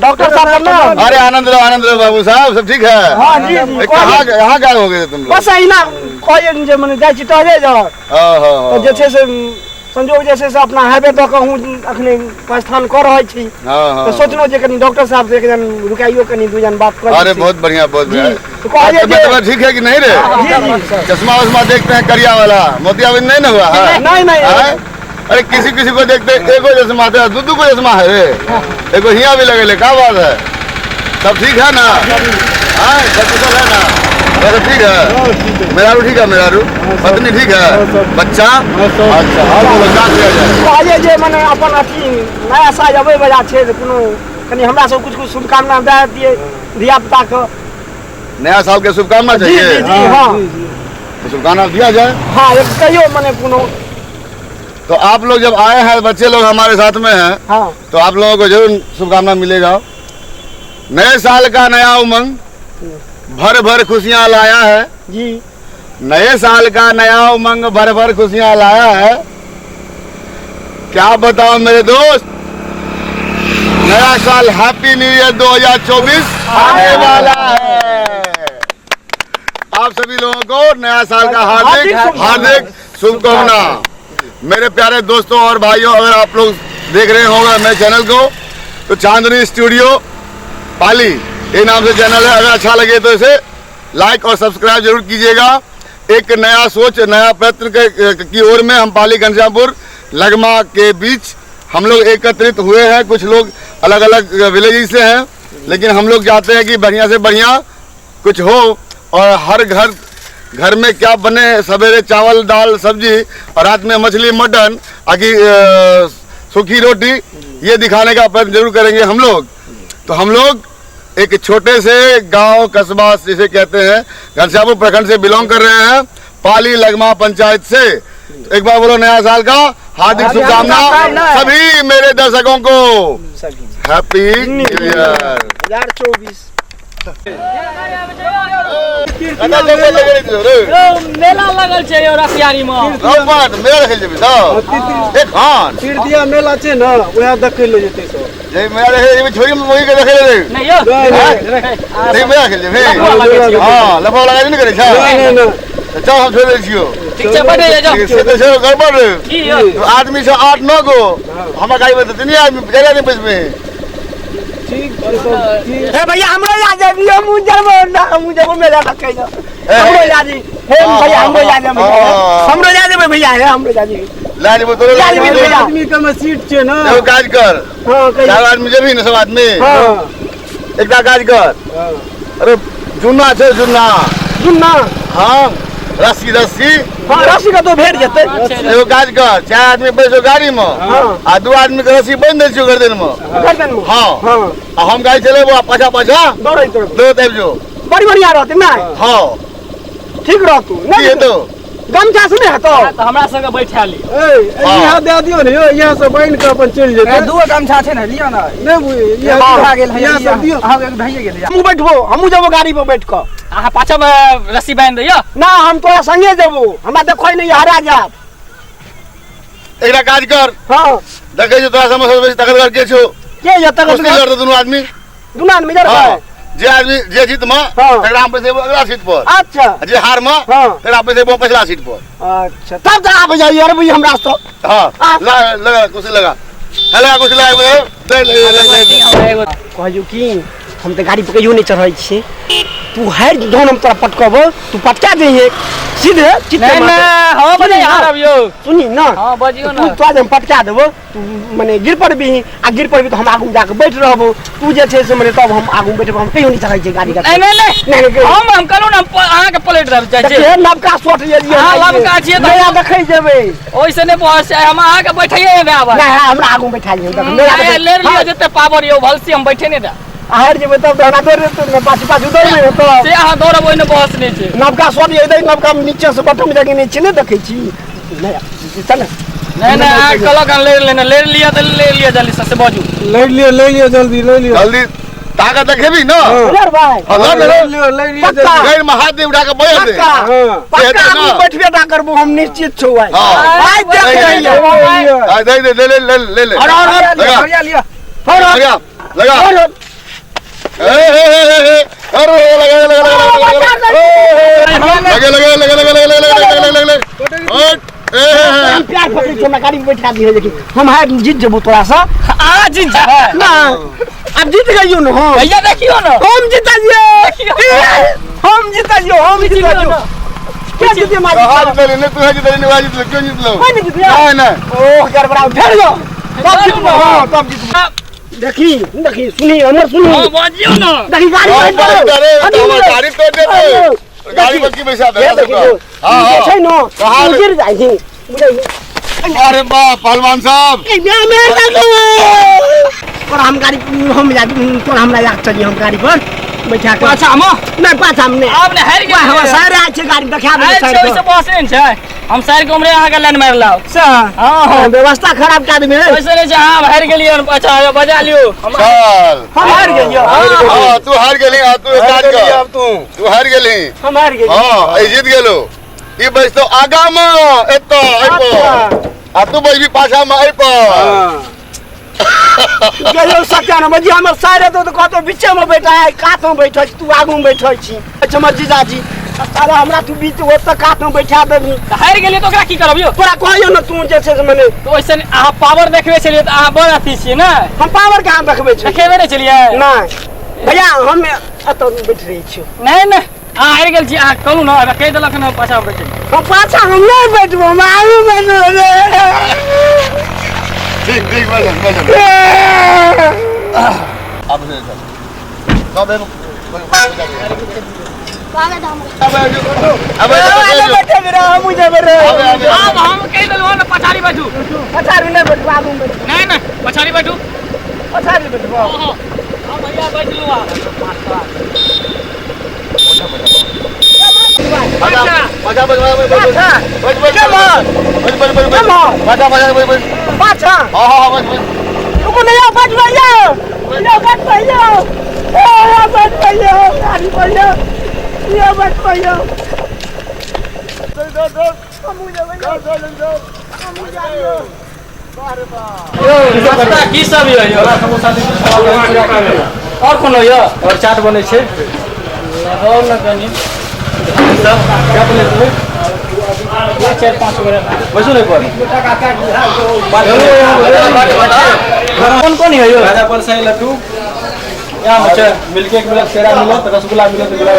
Doctor साहब ना। अरे आनंद रहो बाबू साहब, सब ठीक है? हाँ जी। यहाँ क्या हो गए तुम लोग? बस अहिना कहै जे मने जाइ छी टहले जा तो जे छै से संजोग जैसे से अपना हाईवे द के हूँ अखने प्रस्थान कर रहे छी तो सोचलो जे कनी डॉक्टर साहब से एक जन रुकाइयो कनी दू जन बात कर। अरे बहुत बढ़िया बहुत बढ़िया। तो कहलिए जे ठीक है कि नहीं रे? चश्मा वश्मा देखते हैं करिया वाला, मोतियाबिंद नहीं ना हुआ है? नहीं। अरे किसी किसी को देखते एगो चश्मा था, दू को चश्मा है रे, एगो हिया भी लगे, क्या बात है? सब ठीक है ना? सब कुशल है ना? सब ठीक है? मेरारू ठीक है? मेरारू पत्नी ठीक है? बच्चा? अच्छा और बोलो क्या किया जाए? कहलिए जे मने अपन अथी नया साल अबै बला छै कोनो कनी हमरा सब कुछ शुभकामना दे दिए धिया पुता को। नया साल के शुभकामना चाहिए? जी हाँ तो शुभकामना दिया जाए। हाँ एक कहियो मने कोनो। तो आप लोग जब आए हैं, बच्चे लोग हमारे साथ में हैं, हाँ तो आप लोगों को जरूर शुभकामना मिलेगा। नए साल का नया उमंग भर भर खुशियां लाया है जी। नए साल का नया उमंग भर भर खुशियां लाया है। क्या बताओ मेरे दोस्त, नया साल हैप्पी न्यू ईयर 2024 आने वाला है। आप सभी लोगों को नया साल का हार्दिक शुभकामना। मेरे प्यारे दोस्तों और भाइयों, अगर आप लोग देख रहे होंगे मेरे चैनल को, तो चांदनी स्टूडियो पाली ये नाम से चैनल है। अगर अच्छा लगे तो इसे लाइक और सब्सक्राइब जरूर कीजिएगा। एक नया सोच, नया प्रयत्न की ओर में हम पाली घनश्यामपुर लगमा के बीच हम लोग एकत्रित हुए हैं। कुछ लोग अलग अलग विलेज से हैं, लेकिन हम लोग चाहते हैं कि बढ़िया से बढ़िया कुछ हो और हर घर में क्या बने, सवेरे चावल दाल सब्जी और रात में मछली मटन आकि सूखी रोटी, ये दिखाने का प्रयत्न जरूर करेंगे हम लोग। तो हम लोग एक छोटे से गांव कस्बा जिसे कहते हैं घनश्यामपुर प्रखंड से बिलोंग कर रहे हैं, पाली लगमा पंचायत से। तो एक बार बोलो नया साल का हार्दिक शुभकामना सभी मेरे दर्शकों को। Happy new year 2024। मेला लगल छै रसियारी में। मेला देखै जेबै सब एखन तीर्थिया मेला छै न, ओहे देखै ले जेतै सब। जे मेला देखै जेबै छोरी में वही के देखै ले नहीं यो नहीं मेला खेल जेबै। हां लफा लगा नहीं करे छ। नहीं चल हम छोड़ दै छियो। ठीक छै बैठे जाओ। से तो छै गड़बड़ की यो आदमी से 8-9 गो हमरा गाड़ी में तो नहीं आदमी ज्यादा नहीं बचबे। ठीक छै सब ठीक। हे भैया हमरो याद है दियो मुझे वो मेला देखे जा हमरो याद है। हे भैया हमरो याद है हमरो याद है भैया है हमरो याद है। ला जेबै तोरे ला जेबै भैया। आदमी के में सीट छै न। एगो काज कर। हां चार आदमी जेबी न सब आदमी। हां एकटा काज कर। अरे जुन्ना छै जुन्ना। जुन्ना हां रस्सी हां रस्सी का तो भेट जेतै। एगो काज कर, 4 आदमी बैसो गाड़ी में आ 2 आदमी के रस्सी बांध दै छियो गर्दन में। हां आ हम गाड़ी चलेबो, पाछा दौड़ैत दौड़ैत आबि जो। बड़ी बढ़िया रहतै ना। हां ठीक रहतौ की हेतौ? गमछा से नहीं हतो तो हमरा संगे बैठा ली। यहाँ दे दियो ने, यहाँ से बांध के अपन चल जेतै। दू गमछा छै ने, लियो ना। नहीं यहाँ यहाँ गेल है, यहाँ सब दियो। अहाँ के भइए गेल। हमहू बैठबो, हमहू जबो गाड़ी पर बैठ के। अहाँ पाछा में रस्सी बांध दियो ना, हम तोरा संगे जेबो, हमरा देखै नहीं हरा जात। एकटा काज कर। हां देखै जो तोरा समझ बेसी तकड़ करके छो के य तक कुश्ती लड़ते दोनों आदमी। दुना में जर हां जे आदमी जे जीत में तकड़ा हम पैसे अगला सीट पर, अच्छा जे हार में तकड़ा पैसे पछला सीट पर। अच्छा तब तो आप जाइए। अरे भैया हमरा तो हां लगा कुछ लगा हेला कुछ लगा ले कहजू की हम तो गाड़ी पे कहियो नहीं चढ़ै छी। तू हर धोन हम तोरा पटकबो, तू पटका दे सीधे चित्ते नहीं ना हो बने हारब यो। सुनी ना हां बजियो ना। तू आज हम पटका देबो, तू माने गिर पड़बी आ गिर पड़बी तो हम आगू जाके बैठ रहबो। तू जे छै से माने तब हम आगू बैठब, हम कहियो नहीं चढ़ै छी गाड़ी का। नहीं हम कहलू ना अहाँ के प्लेट दब जाय छै। देखिए नवका शॉट ये दियो। हां नवका छियै त नया देखै जेबै। ओइसे नहीं पहुंच छै, हम अहाँ के बैठिए में आबा। नहीं हमरा आगू बैठा लियो। नहीं ले लियो जते पावर यो भलसी हम बैठे नहीं दा। हार जेबै तब दाना दौड़ तो पाछू दौड़ में तो से अहाँ दौड़ब ओइने बहस नहीं छै। नवका शॉट ये दे, नवका नीचे से बटन में जाके नीचे नहीं देखै छी। नहीं चल नहीं अहाँ कहलक ले लिया तो ले लिया जल्दी से बाजू। ले लियो जल्दी ले लियो जल्दी ताकत देखेबी ना। यार भाई ले लियो जल्दी। गैर में हाथ दे उठा के बैठ दे। पक्का हम बैठबे ता करबो, हम निश्चित छौ। आई हां देख रही है। दे ले और लगा लिया और लगा लगा प्यार पकड़ी छोड़ गाड़ी में बैठा दिए लेकिन हम है जीत जबो थोड़ा सा आ जीत जा ना अब जीत गइयो न हम भैया देखियो ना हम जीतिए हम जीतिए क्या जीतिए मार हां जीत ले तू है जीत ले जीत ले क्यों जीत लो नहीं जीतिए ना ओह गड़बड़ा उठा लो तब जीतबो हां तब जीतबो देखी सुनी हमर सुनी हां बाजियो ना देखी गाड़ी गाड़ी तो दे दे गाड़ी में की पैसा दे हां छै न कहां गिर जाई छी अरे वाह पहलवान साहब और हम गाड़ी हम तो हमरा याद चली हम गाड़ी पर बैठा के पाछा में नहीं पाछा में आपने हार गए हम सारे आ छे गाड़ी देखा दे साइड पे बसे न छै हम साइड कमरे आहा के लाइन मार लाओ हां व्यवस्था खराब कर दे वैसे नहीं छै हां हार गेलिए अच्छा बजा लियो चल हम हार गेलियो हां तू हार गेली तू एक काज कर अब तू हार गेली हम हार गेलियो हां ए जीत गेलो ई बस तो आगा में एतो आइपो आ तू बस भी पाछा में आइपो गेलो सत्यान बजी हमर सारे तो कहतो बीचे में बैठा है कात में बैठै तू आगू में बैठै छी अच्छा जीजाजी साला हमरा तू बीच ओत कात में बैठा देबी हार गेलिए तो ओकरा की करबियो तोरा कहयो न तू जे छै मने तो वैसे आहा पावर देखबे छलिए त आहा बड़ अथी छिए ना हम पावर कहां देखबै छी देखेबे नहीं चलिए नहीं भैया हम एत बैठ रही छी नहीं आ हार गेल छी आ कहू ना अब कह देलक ना पाछा बैठे हम पाछा हम नहीं बैठबो हम आगू बैठो ठीक बस अब से सब अब बैठे मेरा हम मुझे बेरे अब हम कह देलौ ना पछाड़ी बैठू पछाड़ी नहीं बैठबो आगू में बैठो नहीं पछाड़ी बैठू पछाड़ी बैठबो हां भैया बैठ लो आ की सब यो और कोनो यो और चाट बनै छै और न कनी सब क्या बोले तू 4-5 गरे बसो नहीं पर कौन है यो राजा पर सही लड्डू यहां मुझे मिलके एक मिला पेड़ा मिला रसगुल्ला मिला तो गुलाब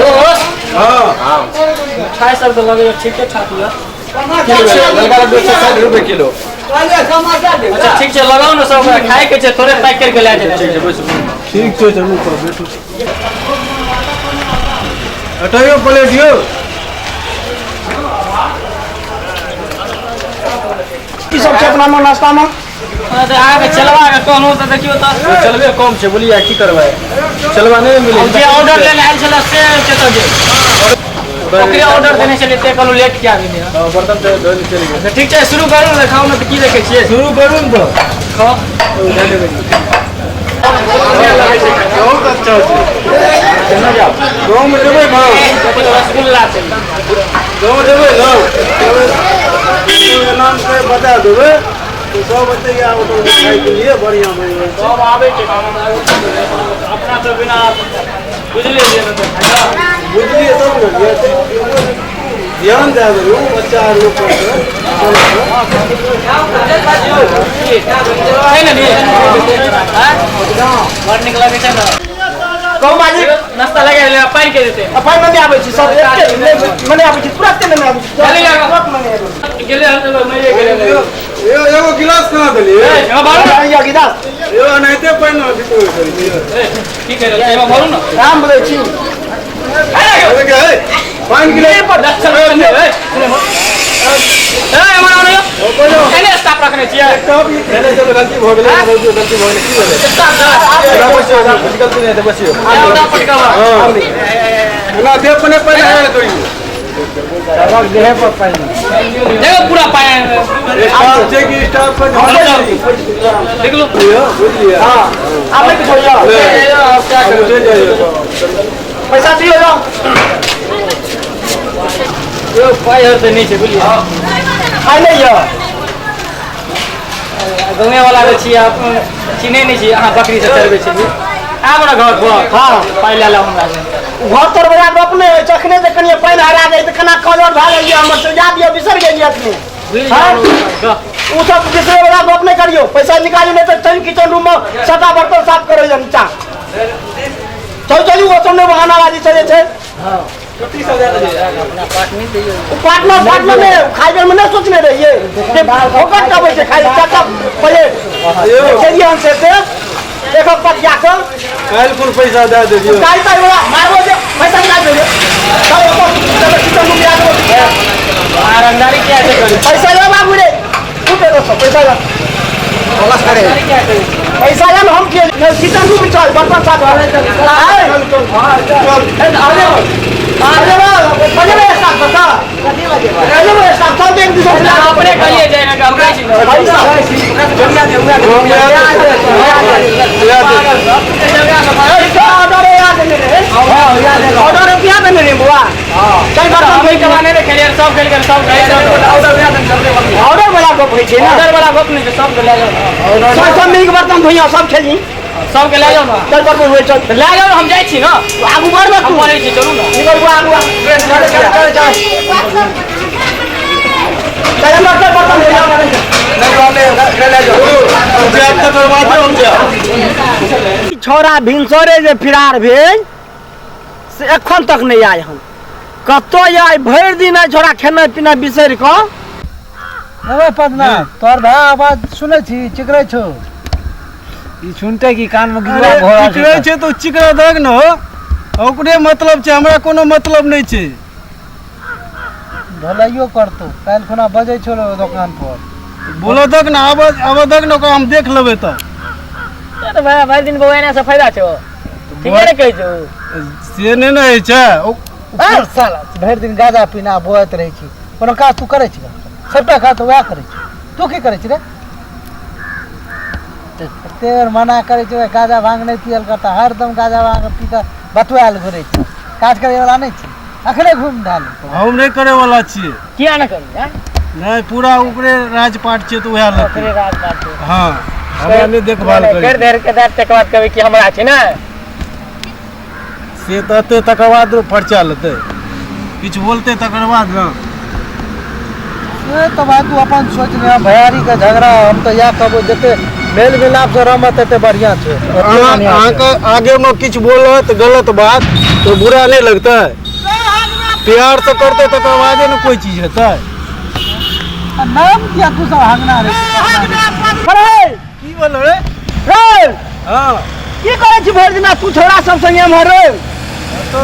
दोस्त हां मिठाई सब तो लगे ठीक है ठाक हुआ लगा 260 रुपए किलो अच्छा ठीक है लगाओ ना सब खाए के छै थोड़े पैक करके ले जाए ठीक है बस ठीक छै चलू पर बैठू हटाइयो प्लेट यो की सब छै अपना नाश्ता में अरे आगे चलवा के कहनो त देखियो त चलबे कम छै बोलिए की करबै चलवा नहीं मिले जे ऑर्डर लेने आइल छला से चेतो जे ओकरे ऑर्डर देने छले ते कहलो लेट किया भी नहीं बर्तन तो धोने चली गए ठीक छै शुरू करू ना खाओ ना त की देखे छियै शुरू करू न तो खाओ बहुत अच्छा छै केना जाओ गांव में जेबै खाओ रसगुल्ला छै गांव जेबै ना नाम से बता देबै तो सब बताइए आप तो खाई के लिए बढ़िया बढ़िया सब आवे छै अपना तो बिना बुझले जे न बुझलिए तब न ध्यान दे दो बच्चा लोग पर है ना नहीं हां बड़ निक लागे छै ना कौन मालिक नाश्ता लगा ले पानी के देते अपन में आबै छी सब मने आबै छी तुरंत में आबै छी चले जाओ तुरंत में आबै गेले हम नहीं गेले यो एगो गिलास कहां देलिए ए बाबू छी या गिलास यो नहीं पानी में बितो करिए की करे एमा भरू ना राम बोले छी अरे क्या है पानी गिलास पर 10 रुपए दे ए हमरा नहीं ओ बोलो एने स्टाफ रखने छियै तब ये पहले जब गलती हो गेलै बहुत गलती हो गेलै की भेलै स्टाफ गलती नहीं है बसियो आधा पटकावा ना दे अपने पहले आया तोड़ी रख दे है पर पानी देखो पूरा पाया स्टाफ जे की स्टाफ पर देख लो बुझलिए हां आप नहीं छोड़ियो अब क्या करो चले जाइए पैसा दियो लो यो पायर तो नहीं छै बुझलिए खाई नहीं यो गाँवे वाला छी आप चिन्हे नहीं छी अहाँ बकरी से चलबे छी हमरा घर पर हाँ पहिले ला हमरा घर तोर बड़ा अपने चखने से कनिए पानि हरा गई तो खाना कलर भए गेलिए हमर तो याद दियो बिसर गेलिए अपने हाँ उ सब बिसरे वाला गप नहीं करियो पैसा निकाली नहीं तो चल किचन रूम में सटा बर्तन साफ करो जा नीचा चल चलू वो तुमने बहाना बाजी चले छे हां 30,000 दे अपना पार्टनर दियो पार्टनर में खाइबे में नहीं सोचने रहिए कि होकर का बैठे खाई चाचा पहले चलिए हम से एक पटिया को काल कुल पैसा दे दियो काल तक वाला मारो जे पैसा निकाल दे चलो किचन रूम आ जाओ आरंदारी क्या है करी पैसा ले बाबू रे उठे दो पैसा ले बस करे पैसा ले हम के किचन रूम चल बर्तन साफ बजे साफ बता बजे साफ सब एक दूसरे अपने करिए जाए ना हम कैसी ऑर्डर रुपया देने रे बुआ चल हम कमाने रे खेलिए सब खेल कर सब ऑर्डर वाला गप होई छै ना ऑर्डर वाला गप नहीं सब ले जाओ सब मिल के बर्तन धोइया सब खेली सब के ले जाओ ना चल बर्तन होई चल ले जाओ हम जाई छी ना आगू बढ़ ना तू बोलै छी चलू ना निकल बुआ आगू चल बर्तन ले जाओ छोरा भिनसरे जे फिरार भेल से एखन तक नहीं आए हम कतो आए भरि दिन आए छोरा खेनाइ पिनाइ बिसरि कऽ अबे पदना तोर भाई आवाज सुनै छी चिकरै छौ ई सुनते की कान में गिरवा भरा चिकरे छै तो चिकरा दग न हो ओकरे मतलब छै हमरा कोनो मतलब नहीं छै भलाइयो करतो काल खुना बजै छौ दुकान पर बोलो दग न आवाज दग न हम देख लेबै त अरे भाई भाई दिन बवाइना से फायदा छौ ठीक है कहै छौ से नहीं न होइ छै साला भरि दिन गाजा पीना बोइत रहै छी कोनो काज तू करै छी सबटा काज तो वह करै छी तू की करै छी रे तेर मना करै छी गाजा भांग नहीं पियल करता हरदम गाजा भांग पी के बतुआल घुरै छी काज करे वाला नहीं छी अखने घूम डाल हम नहीं करे वाला छियै किया ना करू हैं नहीं पूरा ऊपरे राजपाट छै तो वह लगतै ओकरे राज काट हां हमरा नहीं देखभाल कर करै देर के देर तक बात कहबै कि हमरा छै ना से तते तकर बाद पर्चा लेतै किछु बोलते तकर बाद न तो भाई तू अपन सोच ले भयारी का झगड़ा हम तो या कहबो जते मेल मिलाप से रहमत तते बढ़िया छै अहाँ के आगे में किछु बोलत गलत बात तो बुरा नहीं लगता प्यार से करते तो आवाजे न कोई चीज हेतै नाम क्या तू सब हंगना रे अरे की बोल रे रे हां की करै छी भरि दिन तू छोरा सब संगे मरे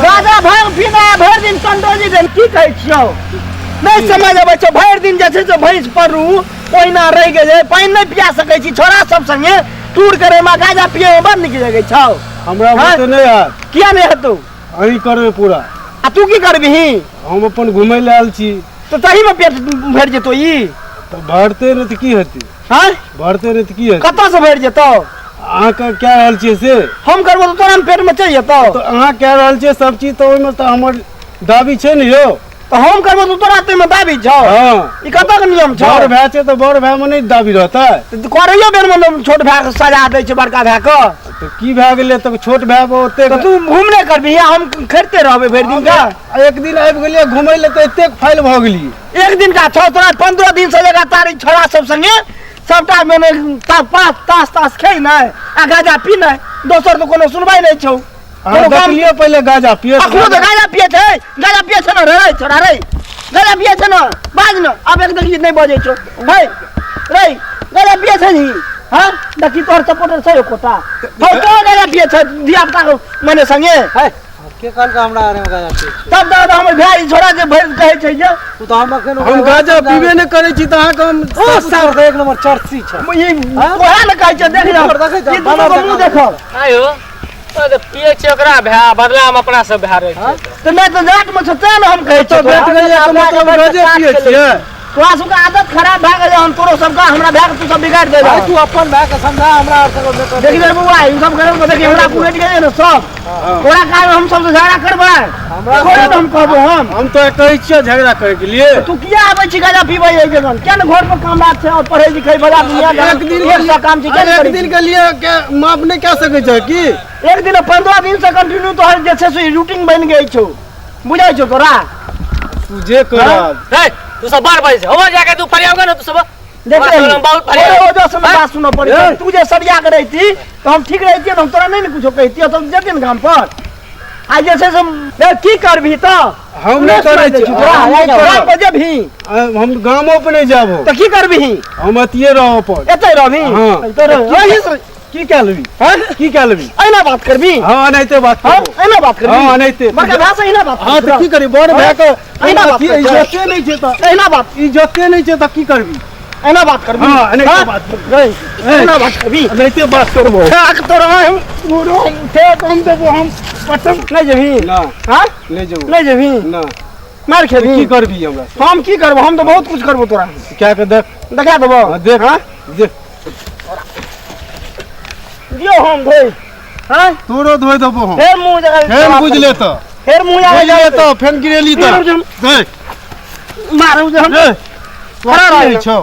गाजा भांग पीना भरि दिन कंडोजी देन की कहै छियौ नहीं समझ आबै छै भरि दिन जे छै से भैंस परू ओहिना रहि गेलै पानि नहीं पिया सकै छी छोरा सब संगे टूर करे में गाजा पिए में बड़ नीक लगै छौ हमरा बुते नहीं यार किया नहीं हेतौ अही करबे पूरा आ तू की करबिही हम अपन घुमै ले आयल छी तो तही में पेट भरि जेतौ ई तो भरते नहीं तो की हेतै हां भरते नहीं तो की हेतै कतऽ से भरि जेतौ अहाँ के क्या हाल छियै से हम करबो तो तोरा पेट में चलि जेतौ तो अहाँ कह रहल छियै सब चीज तो ओहिमे तो हमर दाबी छै ने यौ तो हम करबो तो तोरा ते में दाबी छौ हां ई कतऽ के नियम छौ बड़ भाई छै तो बड़ भाई में नहीं दाबी रहतै करैयो बेर में छोट भाई के सजा दै छै बड़का भाई के तो की भए गेलै तो छोट भाई पर ओते तो तू घूमने करबी हम खरीदते रहबे भरि दिन का एक दिन आबि गेलियै घुमै ले तो एतेक फाइल भऽ गेलियै एक दिन का छौ तोरा 15 दिन से लगातार छोरा सब संगे सबटा मैंने तास खेई नहीं आ गाजा पी नहीं दोसर तो कोनो सुनवाई नहीं छौ अहाँ देखलियै पहिले गाजा पिए अखनो तो गाजा पिए छै ना रे छोरा रे गाजा पिए छै ना बाज न अब एक देखी नहीं बजे छौ भाई रे गाजा पिए छै नी हां देखी तोहर सपोर्टर छै कोटा तो गाजा पिए छै धिया पुता को मने संगे है के काल का हमरा आरे में गाजा पिए तब दादा हमर भाई छोरा के भर कहै छै जे तू तो हम अखन हम गाजा पीबे नहीं करै छी त अहाँ के हम ओ सार एक नंबर चर्ची छै ई ओहे न कहै छै देख ले मुंह देखो आयो तो पिए छै ओकरा भै बदला हम अपना सब भै रहे तो मैं तो जाट में छ तें हम कहै तो छै बैठ गेलियै तो मतलब गाजे पिए छियै तोरा सबके आदत खराब भए गेलै हम तोरो सबका हमरा भए के तू सब बिगाड़ दे भाई तू अपन भाई के समझा हमरा और सब देखि रे बउआ ई सब करे देखि हमरा पुरेट गेलै न सब तोरा काहे हम सब से झगड़ा करबै हमरा हम कहबो हम तो कहै छियै झगड़ा करे के लिए तू किया आबै छी गाजा पीबै ए जगन क्या न घर पर काम रात छै और पढ़ै लिखै बड़ा दुनिया एक दिन एक सा काम छै एक दिन के लिए क्या माफ नहीं कह सकै छै की एक दिन 15 दिन से कंटिन्यू तोहर जे छै से रूटीन बन गई छौ बुझाइ छौ तोरा तू जे करब तू सब बार बार हो जाके तू फरियाओगे ना तू सब देख बात सुनो, बहुत फरियाद। ओ जो सब बात सुनो पड़ी तू जे सरिया के रहती तो हम ठीक रहती हम तोरा नहीं न कुछो कहती तो जेती न काम पर आज जैसे से की करबी तो हम नहीं करै छी तोरा बजे भी हम गामो पे नहीं जाबो तो की करबी हम अतिये रहो पर एतै रहबी हाँ। तो रही की कह लेबी हां की कह लेबी एना बात करबी हां अनैते बात हां करबो एना बात करबी हां अनैते बड़का भाषा एना बात हां तो की करी बड़ भए के एना बात इज्जते नहीं छै त एना बात इज्जते नहीं छै त की करबी एना बात करबी हां अनैते बात एना बात करबी अनैते बात करबो खाक तो रह गुरु थे हम देबो हम पटम नहीं जेबी ना हां ले जाओ नहीं जेबी ना मार खेबी की करबी हमरा हम की करबो हम तो बहुत कुछ करबो तोरा क्या के देख देखा देबो देख हां देख दियो हम धोई हां तोरो धोइ देबो हम फेर मुंह जगह फेर बुझ ले त फेर मुंह बुझ जगह ले त फेन गिरेली त देख मारू जे हम खड़ा रह छौ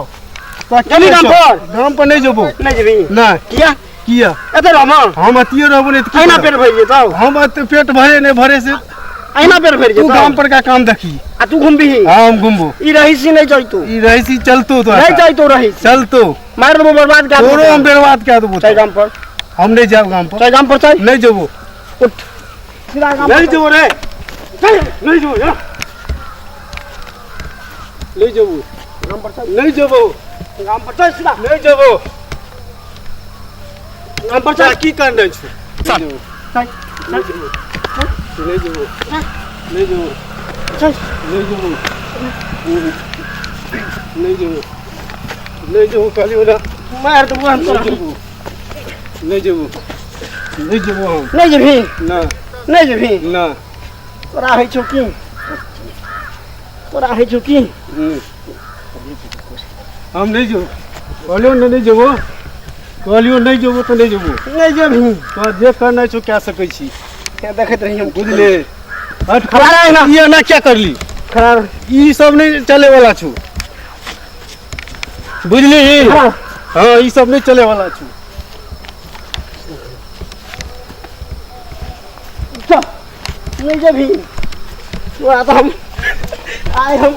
चली काम पर गाम पर नहीं जेबो नहीं जेबी ना किया किया एते रह हम अतिये रहबो नहीं त अहिना पेट भर जेतौ हम पेट भरे नहीं भरे से अहिना पेट भर तू जेतौ गाम पर का काम देखी आ तू घूमबी हम घुमबो ई रहीसी नहीं जाइतौ ई रहीसी चलतो तो नहीं जाइतौ रही चलतो मार देबो बर्बाद कर तोरो हम बर्बाद कर देबो चल काम पर हम नहीं जाब गाम पर चल काम पर चल नहीं जेबो उठ सीधा काम नहीं पर जेबो रे चल नहीं जेबो या नहीं जेबो काम पर चल नहीं जेबो काम पर चल सीधा नहीं जेबो काम पर क्या चल की करने छु चल चल नहीं जेबो नहीं जेबो चल नहीं जेबो नहीं जेबो नहीं जेबो कहलियो ना मार देबो हम तोरा नहीं जेबो नहीं जेबो हम नहीं जेबी ना नहीं जेबी ना तोरा है छौ की तोरा है छौ की हम नहीं जेबो कहलियो ना नहीं जेबो कहलियो नहीं जेबो तो नहीं जेबो नहीं जेबी तो जे करना छो क्या सकै छी क्या देखत रही हम बुझले हट खड़ा रहे ना। ये ना क्या करली खड़ा ई सब नहीं चले वाला छु बुझली खड़ा हाँ ई सब नहीं चले वाला छु चल नहीं जेबी तोरा तो हम आए हम